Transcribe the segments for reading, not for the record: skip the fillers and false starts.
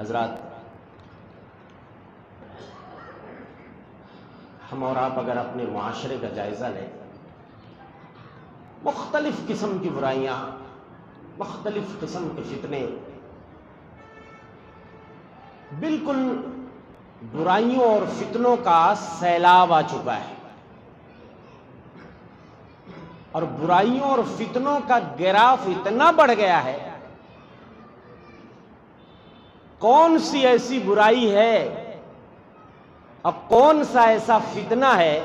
حضرات، ہم اور آپ اگر اپنے معاشرے کا جائزہ لیں، مختلف قسم کی برائیاں، مختلف قسم کے فتنے، بالکل برائیوں اور فتنوں کا سیلاب آ چکا ہے، اور برائیوں اور فتنوں کا گراف اتنا بڑھ گیا ہے، کون سی ایسی برائی ہے، اب کون سا ایسا فتنہ ہے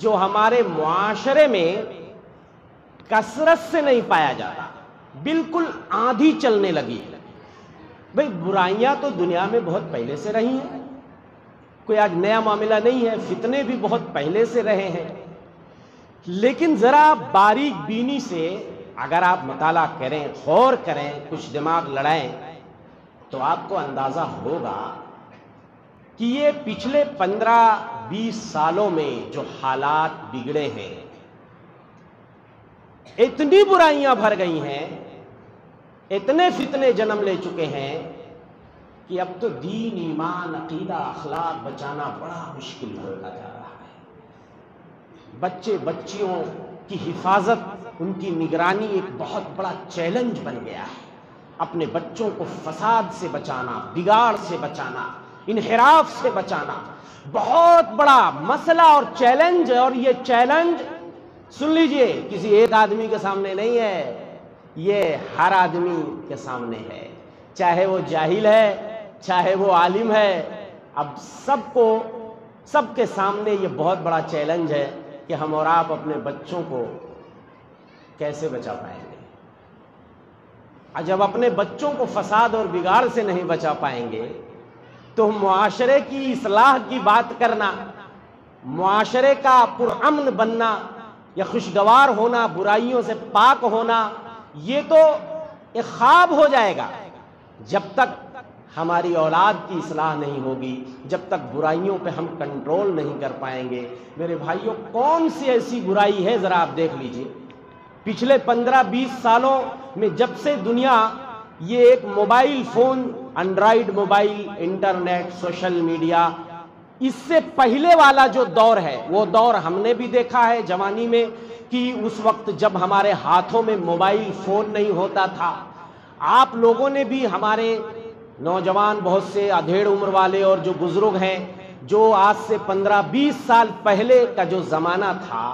جو ہمارے معاشرے میں کثرت سے نہیں پایا جاتا، بالکل آندھی چلنے لگی۔ بھئی برائیاں تو دنیا میں بہت پہلے سے رہی ہیں، کوئی آج نیا معاملہ نہیں ہے، فتنے بھی بہت پہلے سے رہے ہیں، لیکن ذرا باریک بینی سے اگر آپ مطالعہ کریں، غور کریں، کچھ دماغ لڑائیں، تو آپ کو اندازہ ہوگا کہ یہ پچھلے 15-20 سالوں میں جو حالات بگڑے ہیں، اتنی برائیاں بھر گئی ہیں، اتنے فتنے جنم لے چکے ہیں کہ اب تو دین، ایمان، عقیدہ، اخلاق بچانا بڑا مشکل ہوتا جا رہا ہے۔ بچے بچیوں کی حفاظت، ان کی نگرانی ایک بہت بڑا چیلنج بن گیا ہے۔ اپنے بچوں کو فساد سے بچانا، بگاڑ سے بچانا، انحراف سے بچانا بہت بڑا مسئلہ اور چیلنج ہے، اور یہ چیلنج سن لیجئے کسی ایک آدمی کے سامنے نہیں ہے، یہ ہر آدمی کے سامنے ہے، چاہے وہ جاہل ہے، چاہے وہ عالم ہے، اب سب کے سامنے یہ بہت بڑا چیلنج ہے کہ ہم اور آپ اپنے بچوں کو کیسے بچا پائیں گے۔ جب اپنے بچوں کو فساد اور بگاڑ سے نہیں بچا پائیں گے تو معاشرے کی اصلاح کی بات کرنا، معاشرے کا پرامن بننا یا خوشگوار ہونا، برائیوں سے پاک ہونا، یہ تو ایک خواب ہو جائے گا۔ جب تک ہماری اولاد کی اصلاح نہیں ہوگی، جب تک برائیوں پہ ہم کنٹرول نہیں کر پائیں گے۔ میرے بھائیوں، کون سی ایسی برائی ہے ذرا آپ دیکھ لیجئے، پچھلے 15-20 سالوں میں جب سے دنیا یہ ایک mobile phone, Android mobile, internet, social media, اس سے پہلے والا جو دور ہے، وہ دور ہم نے بھی دیکھا ہے جوانی میں، کہ اس وقت جب ہمارے ہاتھوں میں موبائل فون نہیں ہوتا تھا، آپ لوگوں نے بھی، ہمارے نوجوان بہت سے ادھیڑ عمر والے اور جو بزرگ ہیں، جو آج سے 15-20 سال پہلے کا جو زمانہ تھا،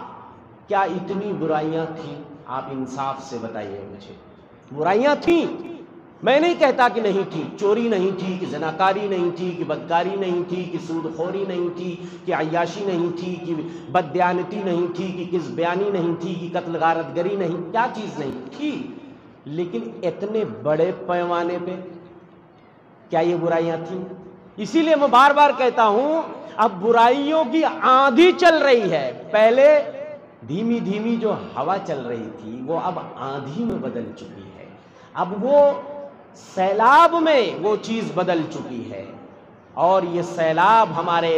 کیا اتنی برائیاں تھیں؟ آپ انصاف سے بتائیے مجھے، برائیاں تھیں؟ میں نہیں کہتا کہ نہیں تھی، چوری نہیں تھی، کہ زناکاری نہیں تھی، کہ بدکاری نہیں تھی، کہ سود خوری نہیں تھی، کہ عیاشی نہیں تھی، کہ بددیانتی نہیں تھی، کہ کذب بیانی نہیں تھی، کہ قتل غارت گری نہیں، کیا چیز نہیں تھی؟ لیکن اتنے بڑے پیمانے پہ کیا یہ برائیاں تھیں؟ اسی لیے میں بار بار کہتا ہوں، اب برائیوں کی آندھی چل رہی ہے۔ پہلے دھیمی دھیمی جو ہوا چل رہی تھی، وہ اب آندھی میں بدل چکی ہے، اب وہ سیلاب میں وہ چیز بدل چکی ہے، اور یہ سیلاب ہمارے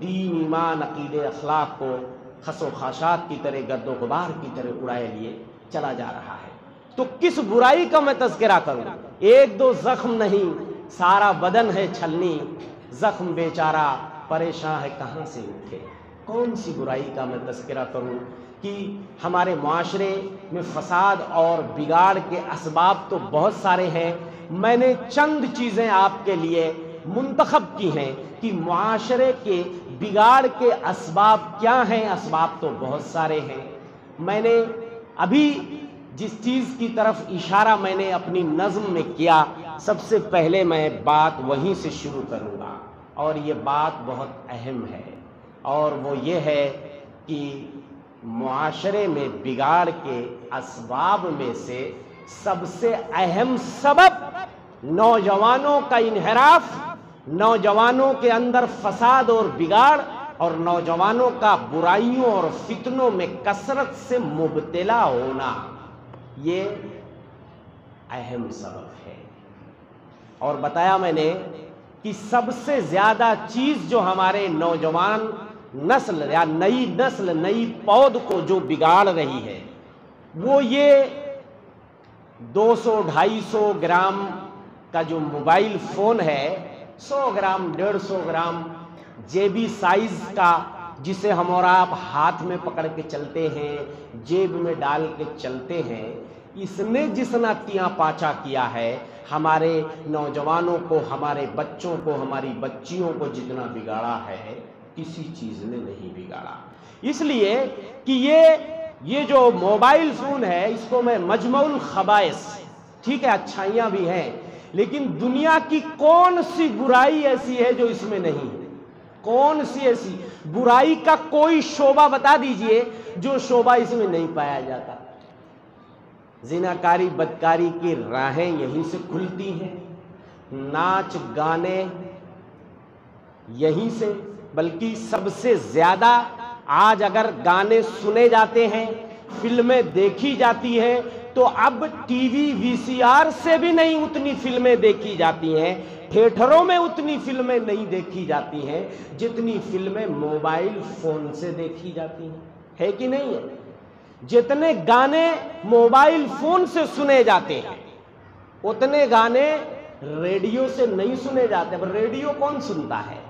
دین، ایمان، عقیدے، اخلاق کو خس و خاشاک کی طرح، گرد و غبار کی طرح اڑائے لیے چلا جا رہا ہے۔ تو کس برائی کا میں تذکرہ کروں؟ ایک دو زخم نہیں، سارا بدن ہے چھلنی، زخم بیچارہ پریشان ہے کہاں سے اٹھے۔ کون سی برائی کا میں تذکرہ کروں کہ ہمارے معاشرے میں فساد اور بگاڑ کے اسباب تو بہت سارے ہیں، میں نے چند چیزیں آپ کے لیے منتخب کی ہیں کہ معاشرے کے بگاڑ کے اسباب کیا ہیں۔ اسباب تو بہت سارے ہیں، میں نے ابھی جس چیز کی طرف اشارہ میں نے اپنی نظم میں کیا، سب سے پہلے میں بات وہیں سے شروع کروں گا، اور یہ بات بہت اہم ہے، اور وہ یہ ہے کہ معاشرے میں بگاڑ کے اسباب میں سے سب سے اہم سبب نوجوانوں کا انحراف، نوجوانوں کے اندر فساد اور بگاڑ، اور نوجوانوں کا برائیوں اور فتنوں میں کثرت سے مبتلا ہونا، یہ اہم سبب ہے۔ اور بتایا میں نے کہ سب سے زیادہ چیز جو ہمارے نوجوان نسل یا نئی نسل، نئی پود کو جو بگاڑ رہی ہے، وہ یہ 200-250 گرام کا جو موبائل فون ہے 100 گرام 150 گرام جیبی سائز کا، جسے ہم اور آپ ہاتھ میں پکڑ کے چلتے ہیں، جیب میں ڈال کے چلتے ہیں، اس نے جتنا تیاں پاچا کیا ہے ہمارے نوجوانوں کو، ہمارے بچوں کو، ہماری بچیوں کو جتنا بگاڑا ہے کسی چیز نے نہیں بگاڑا۔ اس لیے کہ یہ جو موبائل فون ہے اس کو میں مجمع الخبائث، ٹھیک ہے اچھائیاں بھی ہیں، لیکن دنیا کی کون سی برائی ایسی ہے جو اس میں نہیں ہے؟ کون سی ایسی برائی کا کوئی شعبہ بتا دیجئے جو شعبہ اس میں نہیں پایا جاتا؟ زناکاری بدکاری کی راہیں یہیں سے کھلتی ہیں، ناچ گانے یہیں سے، بلکہ سب سے زیادہ آج اگر گانے سنے جاتے ہیں، فلمیں دیکھی جاتی ہیں، تو اب ٹی وی وی سی آر سے بھی نہیں اتنی فلمیں دیکھی جاتی ہیں، تھیٹروں میں اتنی فلمیں نہیں دیکھی جاتی ہیں جتنی فلمیں موبائل فون سے دیکھی جاتی ہیں، ہے کہ نہیں ہے؟ جتنے گانے موبائل فون سے سنے جاتے ہیں اتنے گانے ریڈیو سے نہیں سنے جاتے۔ اب ریڈیو کون سنتا ہے؟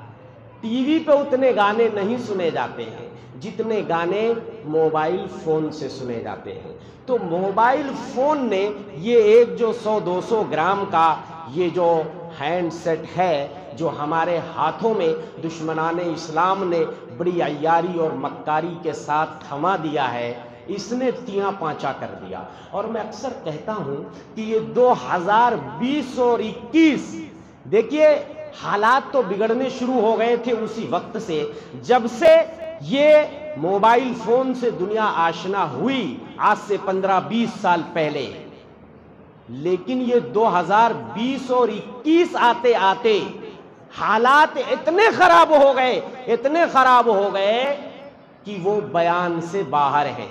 ٹی وی پہ اتنے گانے نہیں سنے جاتے ہیں جتنے گانے موبائل فون سے سنے جاتے ہیں۔ تو موبائل فون نے یہ ایک جو 100-200 گرام کا یہ جو ہینڈ سیٹ ہے جو ہمارے ہاتھوں میں دشمنان اسلام نے بڑی عیاری اور مکاری کے ساتھ تھما دیا ہے، اس نے تیاں پانچا کر دیا۔ اور میں اکثر کہتا ہوں کہ یہ 2020 اور 21، دیکھیے حالات تو بگڑنے شروع ہو گئے تھے اسی وقت سے جب سے یہ موبائل فون سے دنیا آشنا ہوئی، آج سے 15-20 سال پہلے، لیکن یہ 2020 اور 21 آتے آتے حالات اتنے خراب ہو گئے کہ وہ بیان سے باہر ہیں۔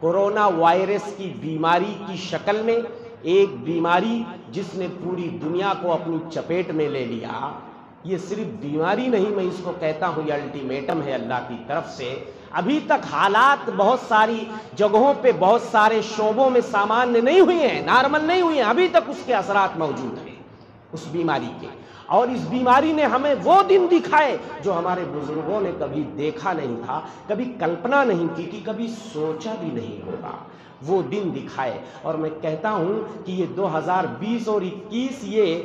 کورونا وائرس کی بیماری کی شکل میں ایک بیماری جس نے پوری دنیا کو اپنی چپیٹ میں لے لیا، یہ صرف بیماری نہیں، میں اس کو کہتا ہوں یہ الٹیمیٹم ہے اللہ کی طرف سے۔ ابھی تک حالات بہت ساری جگہوں پہ بہت سارے شعبوں میں سامانیہ نہیں ہوئے ہیں، نارمل نہیں ہوئے ہیں، ابھی تک اس کے اثرات موجود ہیں اس بیماری کے۔ اور اس بیماری نے ہمیں وہ دن دکھائے جو ہمارے بزرگوں نے کبھی دیکھا نہیں تھا، کبھی کلپنا نہیں کی تھی، کبھی سوچا بھی نہیں ہوگا، وہ دن دکھائے۔ اور میں کہتا ہوں کہ یہ 2020 اور 21 یہ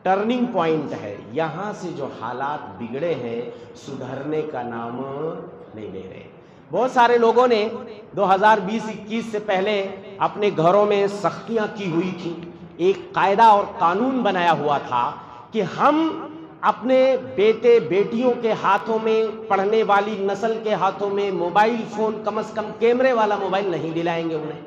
ٹرننگ پوائنٹ ہے، یہاں سے جو حالات بگڑے ہیں سدھرنے کا نام نہیں لے رہے۔ بہت سارے لوگوں نے 2020-21 سے پہلے اپنے گھروں میں سختیاں کی ہوئی تھی، ایک قاعدہ اور قانون بنایا ہوا تھا کہ ہم اپنے بیٹے بیٹیوں کے ہاتھوں میں، پڑھنے والی نسل کے ہاتھوں میں موبائل فون، کم از کم کیمرے والا موبائل نہیں دلائیں گے انہیں۔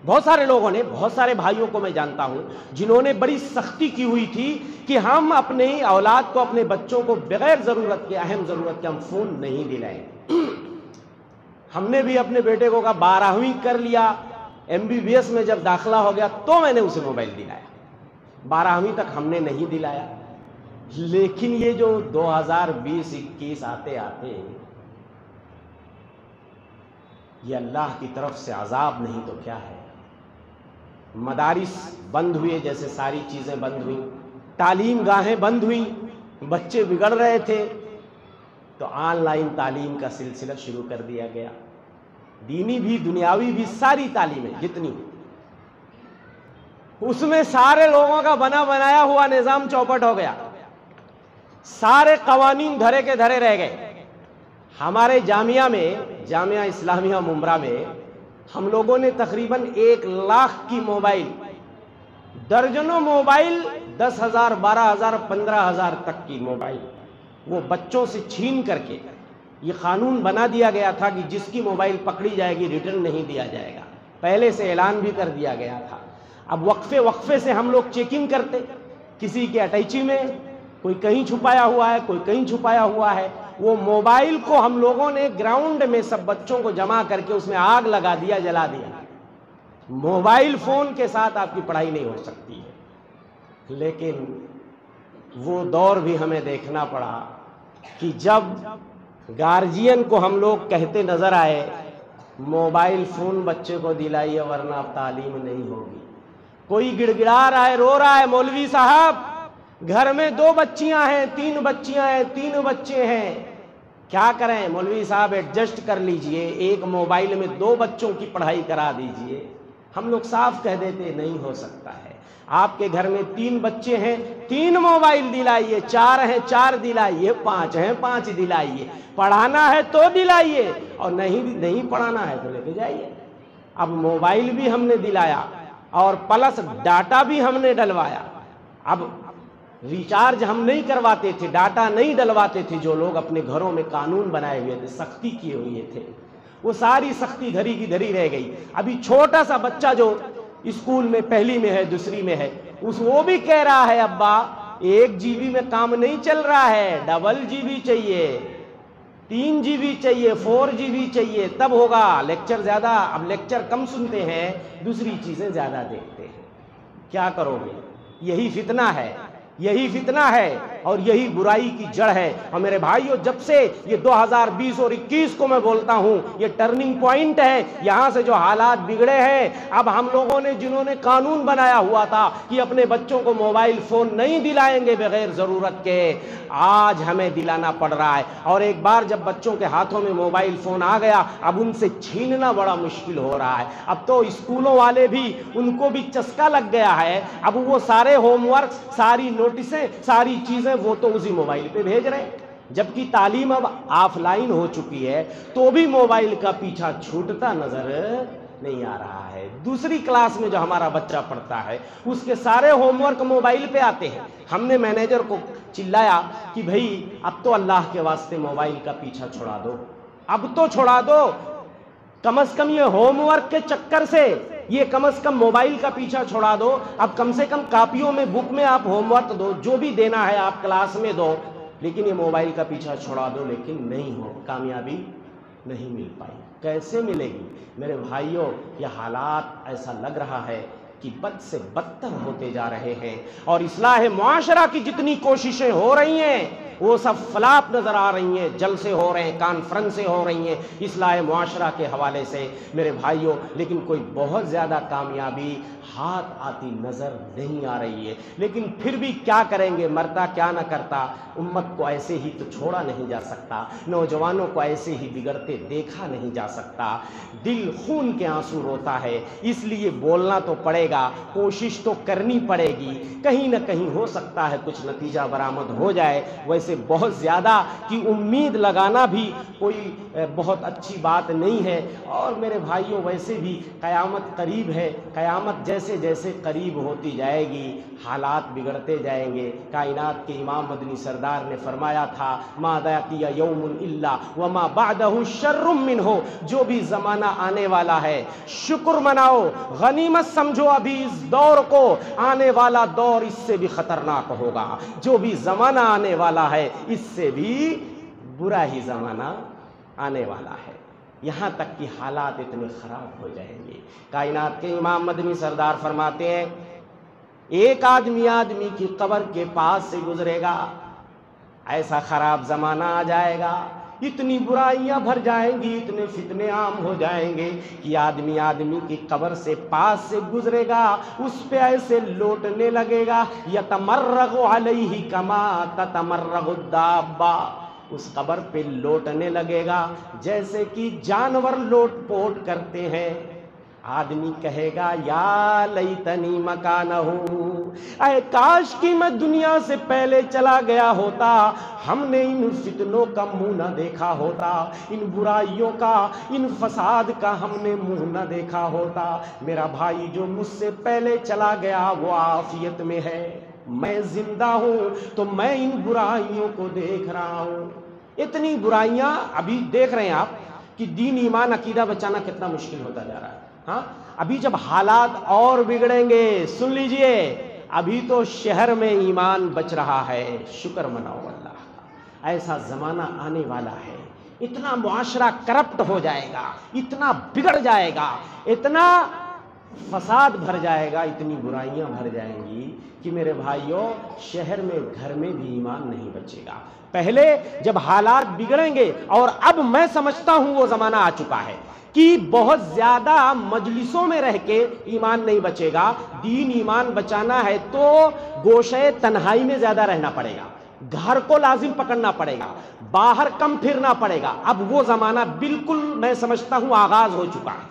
بہت سارے لوگوں نے، بہت سارے بھائیوں کو میں جانتا ہوں جنہوں نے بڑی سختی کی ہوئی تھی کہ ہم اپنے اولاد کو، اپنے بچوں کو بغیر ضرورت کے، اہم ضرورت کے ہم فون نہیں دلائیں۔ ہم نے بھی اپنے بیٹے کو کہا 12ویں کر لیا، MBBS میں جب داخلہ ہو گیا تو میں نے اسے موبائل دلایا، 12ویں تک ہم نے نہیں دلایا۔ لیکن یہ جو 2020-21 آتے آتے یہ اللہ کی طرف سے عذاب نہیں تو کیا ہے؟ مدارس بند ہوئے جیسے ساری چیزیں بند ہوئیں، تعلیم گاہیں بند ہوئیں، بچے بگڑ رہے تھے تو آن لائن تعلیم کا سلسلہ شروع کر دیا گیا، دینی بھی دنیاوی بھی ساری تعلیمیں جتنی، اس میں سارے لوگوں کا بنا بنایا ہوا نظام چوپٹ ہو گیا، سارے قوانین دھرے کے دھرے رہ گئے۔ ہمارے جامعہ میں، جامعہ اسلامیہ ممبرا میں ہم لوگوں نے تقریباً 1 لاکھ کی موبائل، درجنوں موبائل، 10,000 12,000 15,000 تک کی موبائل وہ بچوں سے چھین کر کے، یہ قانون بنا دیا گیا تھا کہ جس کی موبائل پکڑی جائے گی ریٹرن نہیں دیا جائے گا، پہلے سے اعلان بھی کر دیا گیا تھا۔ اب وقفے سے ہم لوگ چیکنگ کرتے، کسی کے اٹیچی میں کوئی کہیں چھپایا ہوا ہے، کوئی کہیں چھپایا ہوا ہے، وہ موبائل کو ہم لوگوں نے گراؤنڈ میں سب بچوں کو جمع کر کے اس میں آگ لگا دیا، جلا دیا۔ موبائل فون کے ساتھ آپ کی پڑھائی نہیں ہو سکتی ہے۔ لیکن وہ دور بھی ہمیں دیکھنا پڑا کہ جب گارجین کو ہم لوگ کہتے نظر آئے موبائل فون بچے کو دلائیے ورنہ اب تعلیم نہیں ہوگی، کوئی گڑ گڑا رہا ہے، رو رہا ہے، مولوی صاحب گھر میں 2 بچیاں ہیں، 3 بچیاں ہیں، 3 بچے ہیں، کیا کریں؟ مولوی صاحب ایڈجسٹ کر لیجئے، ایک موبائل میں 2 بچوں کی پڑھائی کرا دیجئے۔ ہم لوگ صاف کہہ دیتے نہیں ہو سکتا ہے۔ آپ کے گھر میں 3 بچے ہیں، 3 موبائل دلائیے، 4 ہیں 4 دلائیے، 5 ہیں 5 دلائیے، پڑھانا ہے تو دلائیے، اور نہیں پڑھانا ہے تو لے کے جائیے۔ اب موبائل بھی ہم نے دلایا اور پلس ڈاٹا بھی ہم نے ڈلوایا۔ اب ریچارج ہم نہیں کرواتے تھے، ڈاٹا نہیں ڈلواتے تھے، جو لوگ اپنے گھروں میں قانون بنائے ہوئے تھے، سختی کیے ہوئے تھے، وہ ساری سختی دھری کی دھری رہ گئی۔ ابھی چھوٹا سا بچہ جو اسکول میں پہلی میں ہے، دوسری میں ہے، وہ بھی کہہ رہا ہے ابا 1 GB میں کام نہیں چل رہا ہے، ڈبل GB چاہیے، 3 GB چاہیے، 4 GB چاہیے، تب ہوگا۔ لیکچر زیادہ، اب لیکچر کم سنتے ہیں، دوسری چیزیں زیادہ دیکھتے ہیں، کیا کرو گے؟ یہی فتنہ ہے، یہی فتنہ ہے اور یہی برائی کی جڑ ہے۔ اور میرے بھائیو، جب سے یہ 2020 اور 21 کو میں بولتا ہوں، یہ ٹرننگ پوائنٹ ہے، یہاں سے جو حالات بگڑے ہیں، اب ہم لوگوں نے جنہوں نے قانون بنایا ہوا تھا کہ اپنے بچوں کو موبائل فون نہیں دلائیں گے بغیر ضرورت کے، آج ہمیں دلانا پڑ رہا ہے۔ اور ایک بار جب بچوں کے ہاتھوں میں موبائل فون آ گیا، اب ان سے چھیننا بڑا مشکل ہو رہا ہے۔ اب تو اسکولوں والے بھی، ان کو بھی چسکا لگ گیا ہے، اب وہ سارے ہوم ورک، ساری نوٹسیں، ساری چیزیں وہ تو اسی موبائل پہ بھیج رہے ہیں۔ جبکہ تعلیم اب آف لائن ہو چکی ہے تو بھی موبائل کا پیچھا چھوٹتا نظر نہیں آ رہا ہے۔ دوسری کلاس میں جو ہمارا بچہ پڑھتا ہے، اس کے سارے ہوم ورک موبائل پہ آتے ہیں۔ ہم نے مینیجر کو چلایا کہ بھئی اب تو اللہ کے واسطے موبائل کا پیچھا چھڑا دو، اب تو چھڑا دو، کم از کم یہ ہوم ورک کے چکر سے، یہ کم از کم موبائل کا پیچھا چھوڑا دو، اب کم سے کم کاپیوں میں، بک میں آپ ہوم ورک دو، جو بھی دینا ہے آپ کلاس میں دو، لیکن یہ موبائل کا پیچھا چھوڑا دو۔ لیکن نہیں ہو، کامیابی نہیں مل پائی۔ کیسے ملے گی؟ میرے بھائیوں، یہ حالات ایسا لگ رہا ہے کہ بد سے بدتر ہوتے جا رہے ہیں، اور اصلاح معاشرہ کی جتنی کوششیں ہو رہی ہیں وہ سب فلاپ نظر آ رہی ہیں، جلسے ہو رہے ہیں، کانفرنسیں ہو رہی ہیں اصلاح معاشرہ کے حوالے سے میرے بھائیوں، لیکن کوئی بہت زیادہ کامیابی ہاتھ آتی نظر نہیں آ رہی ہے۔ لیکن پھر بھی کیا کریں گے، مرتا کیا نہ کرتا، امت کو ایسے ہی تو چھوڑا نہیں جا سکتا، نوجوانوں کو ایسے ہی بگڑتے دیکھا نہیں جا سکتا، دل خون کے آنسو روتا ہے، اس لیے بولنا تو پڑے گا، کوشش تو کرنی پڑے گی، کہیں نہ کہیں ہو سکتا ہے کچھ نتیجہ برآمد ہو جائے۔ ویسے بہت زیادہ کی امید لگانا بھی کوئی بہت اچھی بات نہیں ہے۔ اور میرے بھائیوں، ویسے بھی قیامت قریب ہے، قیامت جیسے جیسے قریب ہوتی جائے گی حالات بگڑتے جائیں گے۔ کائنات کے امام مدنی سردار نے فرمایا تھا، ما باقی یوم الا وما بعدہ شر منہ، جو بھی زمانہ آنے والا ہے شکر مناؤ، غنیمت سمجھو ابھی اس دور کو، آنے والا دور اس سے بھی خطرناک ہوگا۔ جو بھی زمانہ آنے والا ہے اس سے بھی برا ہی زمانہ آنے والا ہے، یہاں تک کہ حالات اتنے خراب ہو جائیں گے۔ کائنات کے امام مدنی سردار فرماتے ہیں، ایک آدمی کی قبر کے پاس سے گزرے گا، ایسا خراب زمانہ آ جائے گا، اتنی برائیاں بھر جائیں گی، اتنے فتنے عام ہو جائیں گے کہ آدمی کی قبر سے پاس سے گزرے گا، اس پہ ایسے لوٹنے لگے گا، یتمرغ علیہ کما تتمرغ الدابہ، اس قبر پہ لوٹنے لگے گا جیسے کہ جانور لوٹ پوٹ کرتے ہیں۔ آدمی کہے گا، یا لیتنی مکانہ، اے کاش کہ میں دنیا سے پہلے چلا گیا ہوتا، ہم نے ان فتنوں کا منہ نہ دیکھا ہوتا، ان برائیوں کا، ان فساد کا ہم نے منہ نہ دیکھا ہوتا۔ میرا بھائی جو مجھ سے پہلے چلا گیا وہ عافیت میں ہے، میں زندہ ہوں تو میں ان برائیوں کو دیکھ رہا ہوں۔ اتنی برائیاں ابھی دیکھ رہے ہیں آپ کہ دین ایمان عقیدہ بچانا کتنا مشکل ہوتا جا رہا ہے۔ ہاں، ابھی جب حالات اور بگڑیں گے، سن لیجئے، ابھی تو شہر میں ایمان بچ رہا ہے، شکر مناؤ اللہ کا۔ ایسا زمانہ آنے والا ہے، اتنا معاشرہ کرپٹ ہو جائے گا، اتنا بگڑ جائے گا، اتنا فساد بھر جائے گا، اتنی برائیاں بھر جائیں گی کہ میرے بھائیوں شہر میں گھر میں بھی ایمان نہیں بچے گا۔ پہلے جب حالات بگڑیں گے، اور اب میں سمجھتا ہوں وہ زمانہ آ چکا ہے کہ بہت زیادہ مجلسوں میں رہ کے ایمان نہیں بچے گا۔ دین ایمان بچانا ہے تو گوشے تنہائی میں زیادہ رہنا پڑے گا، گھر کو لازم پکڑنا پڑے گا، باہر کم پھرنا پڑے گا۔ اب وہ زمانہ بالکل میں سمجھتا ہوں آغاز ہو چکا ہے،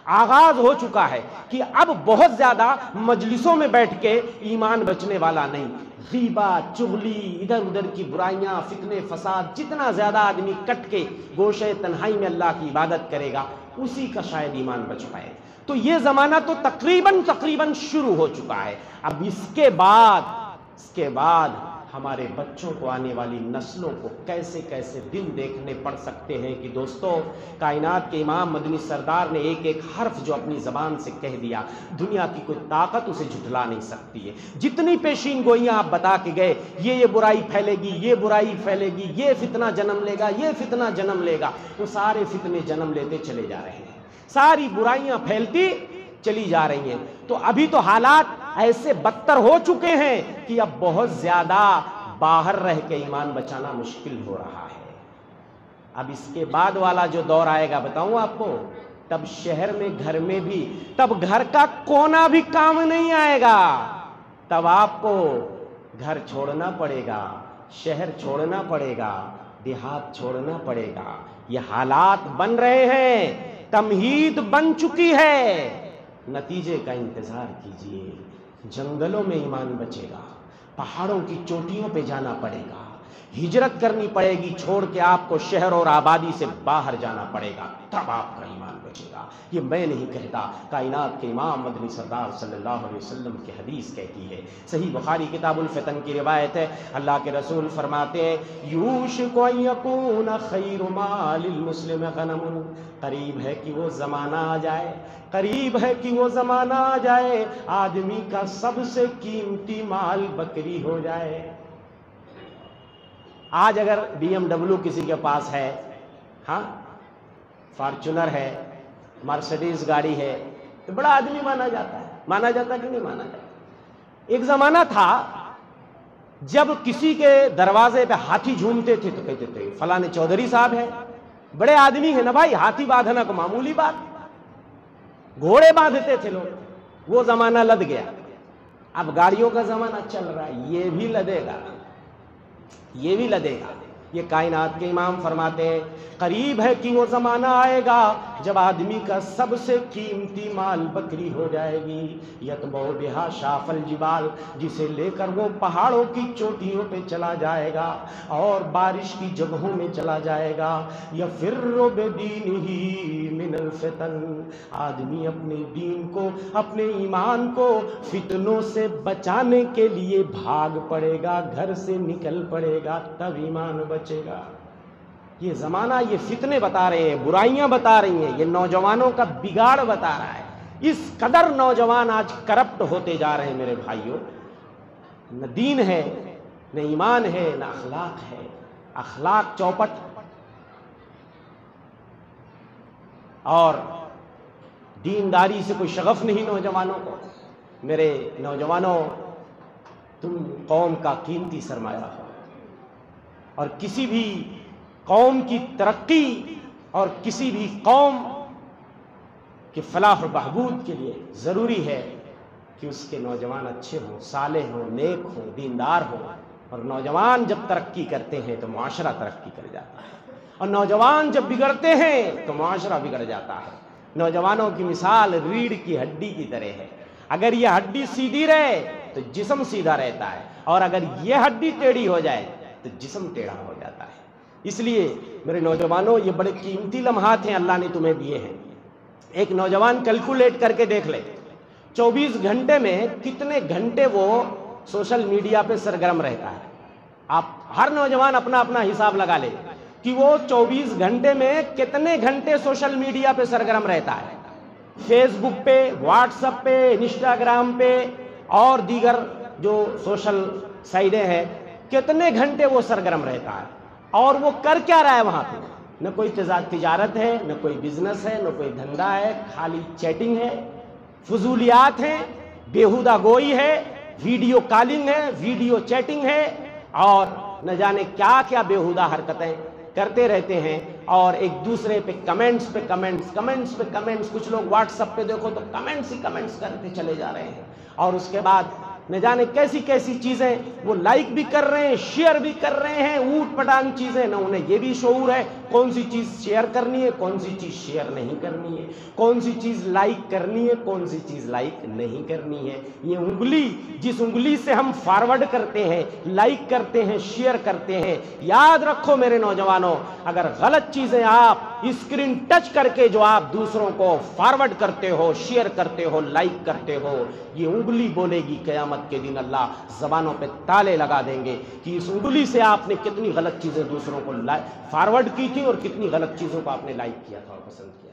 آغاز ہو چکا ہے کہ اب بہت زیادہ مجلسوں میں بیٹھ کے ایمان بچنے والا نہیں۔ غیبت، چغلی، ادھر ادھر کی برائیاں، فتنے، فساد، جتنا زیادہ آدمی کٹ کے گوشے تنہائی میں اللہ کی عبادت کرے گا اسی کا شاید ایمان بچ پائے۔ تو یہ زمانہ تو تقریباً شروع ہو چکا ہے۔ اب اس کے بعد ہمارے بچوں کو، آنے والی نسلوں کو کیسے کیسے دن دیکھنے پڑ سکتے ہیں کہ دوستو کائنات کے امام مدنی سردار نے ایک ایک حرف جو اپنی زبان سے کہہ دیا، دنیا کی کوئی طاقت اسے جھٹلا نہیں سکتی ہے۔ جتنی پیشین گوئیاں آپ بتا کے گئے، یہ برائی پھیلے گی، یہ برائی پھیلے گی، یہ فتنہ جنم لے گا، یہ فتنہ جنم لے گا، وہ سارے فتنے جنم لیتے چلے جا رہے ہیں، ساری برائیاں پھیلتی چلی جا رہی ہیں۔ تو ابھی تو حالات ایسے بدتر ہو چکے ہیں کہ اب بہت زیادہ باہر رہ کے ایمان بچانا مشکل ہو رہا ہے۔ اب اس کے بعد والا جو دور آئے گا بتاؤں آپ کو، تب شہر میں گھر میں بھی، تب گھر کا کونا بھی کام نہیں آئے گا، تب آپ کو گھر چھوڑنا پڑے گا، شہر چھوڑنا پڑے گا، دیہات چھوڑنا پڑے گا۔ یہ حالات بن رہے ہیں، تمہید بن چکی ہے، نتیجے کا انتظار کیجئے۔ جنگلوں میں ایمان بچے گا، پہاڑوں کی چوٹیوں پہ جانا پڑے گا، ہجرت کرنی پڑے گی، چھوڑ کے آپ کو شہر اور آبادی سے باہر جانا پڑے گا، تب آپ کا ایمان بچے گا۔ یہ میں نہیں کہتا، کائنات کے امام مدنی سردار صلی اللہ علیہ وسلم کی حدیث کہتی ہے۔ صحیح بخاری کتاب الفتن کی روایت ہے، اللہ کے رسول فرماتے ہیں یوشک ان یکون خیر مال المسلم غنم، قریب ہے کہ وہ زمانہ آ جائے، قریب ہے کہ وہ زمانہ آ جائے آدمی کا سب سے قیمتی مال بکری ہو جائے۔ آج اگر بی ایم ڈبلیو کسی کے پاس ہے، ہاں فارچونر ہے، مرسڈیز گاڑی ہے، تو بڑا آدمی مانا جاتا ہے۔ مانا جاتا کہ نہیں مانا جاتا؟ ایک زمانہ تھا جب کسی کے دروازے پہ ہاتھی جھومتے تھے تو کہتے تھے فلاں چودھری صاحب ہے، بڑے آدمی ہے نا بھائی، ہاتھی باندھنا کو معمولی بات، گھوڑے باندھتے تھے لوگ۔ وہ زمانہ لد گیا، اب گاڑیوں کا زمانہ چل رہا ہے، یہ بھی لدے گا، یہ بھی لدے گا۔ یہ کائنات کے امام فرماتے ہیں قریب ہے کہ وہ زمانہ آئے گا جب آدمی کا سب سے قیمتی مال بکری ہو جائے گی، یتبع بہا شاف الجبال، جسے لے کر وہ پہاڑوں کی چوٹیوں پہ چلا جائے گا اور بارش کی جگہوں میں چلا جائے گا۔ یفر بدینہ من الفتن، آدمی اپنے دین کو، اپنے ایمان کو فتنوں سے بچانے کے لیے بھاگ پڑے گا، گھر سے نکل پڑے گا، تب ایمان بچے گا۔ یہ زمانہ یہ فتنے بتا رہے ہیں، برائیاں بتا رہی ہیں، یہ نوجوانوں کا بگاڑ بتا رہا ہے۔ اس قدر نوجوان آج کرپٹ ہوتے جا رہے ہیں میرے بھائیوں، نہ دین ہے، نہ ایمان ہے، نہ اخلاق ہے۔ اخلاق چوپٹ اور دینداری سے کوئی شغف نہیں نوجوانوں کو۔ میرے نوجوانوں، تم قوم کا قیمتی سرمایہ ہو، اور کسی بھی قوم کی ترقی اور کسی بھی قوم کے فلاح و بہبود کے لیے ضروری ہے کہ اس کے نوجوان اچھے ہوں، صالح ہوں، نیک ہوں، دیندار ہوں۔ اور نوجوان جب ترقی کرتے ہیں تو معاشرہ ترقی کر جاتا ہے، اور نوجوان جب بگڑتے ہیں تو معاشرہ بگڑ جاتا ہے۔ نوجوانوں کی مثال ریڑھ کی ہڈی کی طرح ہے، اگر یہ ہڈی سیدھی رہے تو جسم سیدھا رہتا ہے، اور اگر یہ ہڈی ٹیڑھی ہو جائے تو جسم ٹیڑھا ہو جاتا ہے۔ اس لیے میرے نوجوانوں، یہ بڑے قیمتی لمحات ہیں اللہ نے تمہیں دیے ہیں۔ ایک نوجوان کیلکولیٹ کر کے دیکھ لے 24 گھنٹے میں کتنے گھنٹے وہ سوشل میڈیا پہ سرگرم رہتا ہے۔ آپ ہر نوجوان اپنا اپنا حساب لگا لے کہ وہ 24 گھنٹے میں کتنے گھنٹے سوشل میڈیا پہ سرگرم رہتا ہے، فیس بک پہ، واٹس ایپ پہ، انسٹاگرام پہ اور دیگر جو سوشل سائٹیں ہیں، کتنے گھنٹے وہ سرگرم رہتا ہے، اور وہ کر کیا رہا ہے وہاں پہ؟ نہ کوئی تجارت ہے، نہ کوئی بزنس ہے، نہ کوئی دھندا ہے، خالی چیٹنگ ہے، فضولیات ہیں، بیہودہ گوئی ہے، ویڈیو کالنگ ہے، ویڈیو چیٹنگ ہے، اور نہ جانے کیا کیا بیہودہ حرکتیں کرتے رہتے ہیں، اور ایک دوسرے پہ کمنٹس پہ کمنٹس، کچھ لوگ واٹس ایپ پہ دیکھو تو کمنٹس ہی کمنٹس کرتے چلے جا رہے ہیں، اور اس کے بعد نہ جانے کیسی کیسی چیزیں وہ لائک بھی کر رہے ہیں، شیئر بھی کر رہے ہیں، اوٹ پٹانگ چیزیں، نہ انہیں یہ بھی شعور ہے کون سی چیز شیئر کرنی ہے، کون سی چیز شیئر نہیں کرنی ہے، کون سی چیز لائک کرنی ہے، کون سی چیز لائک نہیں کرنی ہے۔ یہ انگلی، جس انگلی سے ہم فارورڈ کرتے ہیں، لائک کرتے ہیں، شیئر کرتے ہیں، یاد رکھو میرے نوجوانوں، اگر غلط چیزیں آپ اسکرین ٹچ کر کے جو آپ دوسروں کو فارورڈ کرتے ہو، شیئر کرتے ہو، لائک کرتے ہو، یہ انگلی بولے گی قیامت کے دن اللہ زبانوں پہ تالے لگا دیں گے کہ اس انگلی سے آپ نے کتنی غلط چیزیں دوسروں کو فارورڈ کی تھی اور کتنی غلط چیزوں کو آپ نے لائک کیا تھا اور پسند کیا۔